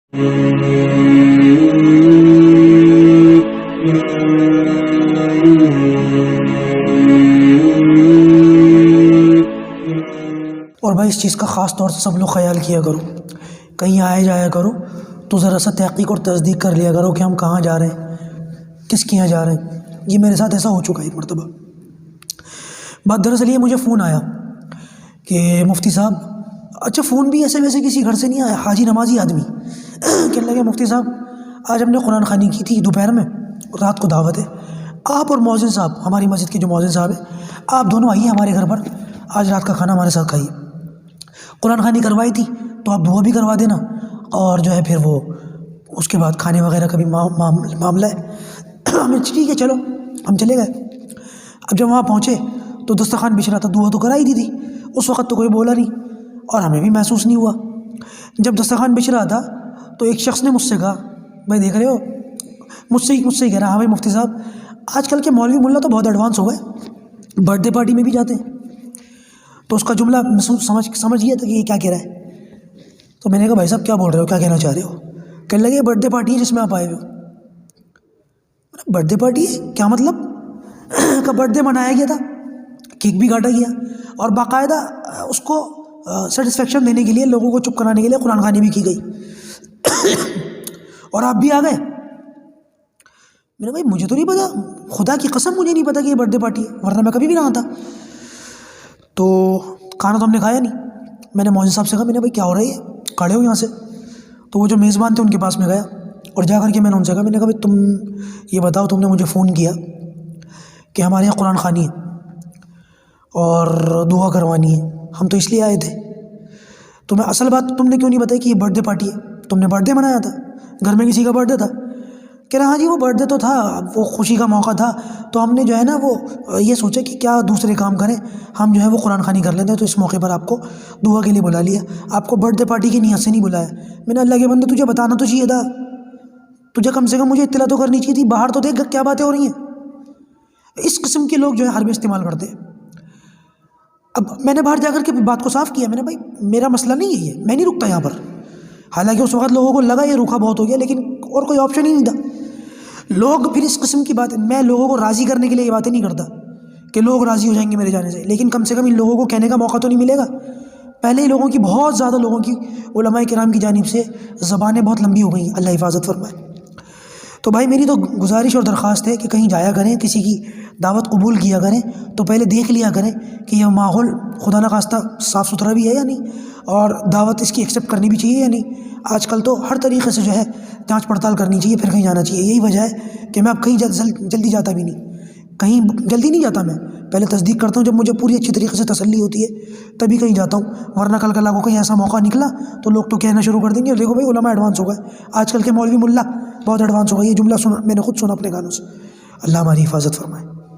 اور بھائی اس چیز کا خاص طور سے سب لوگ خیال کیا کرو، کہیں آئے جایا کرو تو ذرا سا تحقیق اور تصدیق کر لیا کرو کہ ہم کہاں جا رہے ہیں، کس کے یہاں جا رہے ہیں۔ یہ میرے ساتھ ایسا ہو چکا ہے ایک مرتبہ۔ بات دراصل یہ مجھے فون آیا کہ مفتی صاحب، اچھا فون بھی ایسے ویسے کسی گھر سے نہیں آیا، حاجی نمازی آدمی کہنے لگے مفتی صاحب آج ہم نے قرآن خوانی کی تھی دوپہر میں، رات کو دعوت ہے، آپ اور مؤذن صاحب، ہماری مسجد کے جو مؤذن صاحب ہیں، آپ دونوں آئیے ہمارے گھر پر، آج رات کا کھانا ہمارے ساتھ کھائیے۔ قرآن خوانی کروائی تھی تو آپ دعا بھی کروا دینا، اور جو ہے پھر وہ اس کے بعد کھانے وغیرہ کا بھی معاملہ ہے۔ ہمیں ٹھیک ہے چلو، ہم چلے گئے۔ اب جب وہاں پہنچے تو دسترخوان بچھ رہا تھا، دعا تو کرائی دی تھی، اس وقت تو کوئی بولا نہیں اور ہمیں بھی محسوس نہیں ہوا۔ جب دسترخوان بچھ رہا تھا تو ایک شخص نے مجھ سے کہا، بھائی دیکھ رہے ہو، مجھ سے ہی کہہ رہا، ہاں بھائی مفتی صاحب آج کل کے مولوی ملا تو بہت ایڈوانس ہو گئے، برتھ ڈے پارٹی میں بھی جاتے ہیں۔ تو اس کا جملہ سمجھ گیا تھا کہ یہ کیا کہہ رہا ہے۔ تو میں نے کہا بھائی صاحب کیا بول رہے ہو، کیا کہنا چاہ رہے ہو؟ کہنے لگے برتھ ڈے پارٹی ہے جس میں آپ آئے ہوئے ہو۔ برتھ ڈے پارٹی ہے کیا مطلب؟ کا برتھ ڈے منایا گیا تھا، کیک بھی کاٹا گیا، اور باقاعدہ اس کو سیٹسفیکشن دینے کے لیے، لوگوں کو چپ کرانے کے لیے قرآن خوانی بھی کی گئی اور آپ بھی آ گئے۔ میں نے بھائی مجھے تو نہیں پتا، خدا کی قسم مجھے نہیں پتا کہ یہ برتھ ڈے پارٹی ہے، ورنہ میں کبھی بھی نہ آتا۔ تو کھانا تو ہم نے کھایا نہیں۔ میں نے مولوی صاحب سے کہا، میں نے بھائی کیا ہو رہا ہے، کھڑے ہو یہاں سے۔ تو وہ جو میزبان تھے ان کے پاس میں گیا اور جا کر کے میں نے ان سے کہا، میں نے کہا بھائی تم یہ بتاؤ، تم نے مجھے فون کیا کہ ہمارے یہاں قرآن خوانی ہے اور دعا کروانی ہے، ہم تو اس لیے آئے تھے، تو میں اصل بات تم نے کیوں نہیں بتائی کہ یہ برتھ ڈے پارٹی ہے؟ تم نے برتھ ڈے منایا تھا، گھر میں کسی کا برتھ ڈے تھا؟ کہہ رہا ہاں جی وہ برتھ ڈے تو تھا، وہ خوشی کا موقع تھا، تو ہم نے جو ہے نا وہ یہ سوچا کہ کیا دوسرے کام کریں، ہم جو ہے وہ قرآن خوانی کر لیتے ہیں، تو اس موقع پر آپ کو دعا کے لیے بلا لیا، آپ کو برتھ ڈے پارٹی کی نیت سے نہیں بلایا۔ میں نے اللہ کے بندے تجھے بتانا تو چاہیے تھا، تجھے کم سے کم مجھے اطلاع تو کرنی چاہیے تھی، باہر تو دیکھ کیا باتیں ہو رہی ہیں۔ اس قسم کے لوگ جو ہے حربے استعمال کرتے ہیں۔ اب میں نے باہر جا کر کے بات کو صاف کیا، میں نے بھائی میرا مسئلہ نہیں ہے یہ، میں نہیں رکتا یہاں پر، حالانکہ اس وقت لوگوں کو لگا یہ روکھا بہت ہو گیا، لیکن اور کوئی آپشن ہی نہیں تھا۔ لوگ پھر اس قسم کی بات، میں لوگوں کو راضی کرنے کے لیے یہ باتیں نہیں کرتا کہ لوگ راضی ہو جائیں گے میرے جانے سے، لیکن کم سے کم ان لوگوں کو کہنے کا موقع تو نہیں ملے گا۔ پہلے ہی لوگوں کی، بہت زیادہ لوگوں کی، علماء کرام کی جانب سے زبانیں بہت لمبی ہو گئی، اللہ حفاظت فرمائے۔ تو بھائی میری تو گزارش اور درخواست ہے کہ کہیں جایا کریں، کسی کی دعوت قبول کیا کریں تو پہلے دیکھ لیا کریں کہ یہ ماحول خدا نخواستہ صاف ستھرا بھی ہے یا نہیں، اور دعوت اس کی ایکسیپٹ کرنی بھی چاہیے یا نہیں۔ آج کل تو ہر طریقے سے جو ہے جانچ پڑتال کرنی چاہیے، پھر کہیں جانا چاہیے۔ یہی وجہ ہے کہ میں اب کہیں جلدی جاتا بھی نہیں، کہیں جلدی نہیں جاتا، میں پہلے تصدیق کرتا ہوں، جب مجھے پوری اچھی طریقے سے تسلی ہوتی ہے تبھی کہیں جاتا ہوں، ورنہ کل کل کو کہیں ایسا موقع نکلا تو لوگ تو کہنا شروع کر دیں گے دیکھو بھائی علماء ایڈوانس ہو گئے، آج کل کے مولوی ملا بہت ایڈوانس ہو گئے۔ یہ جملہ سنا، میں نے خود سنا اپنے کانوں سے۔ اللہ ہماری حفاظت فرمائے۔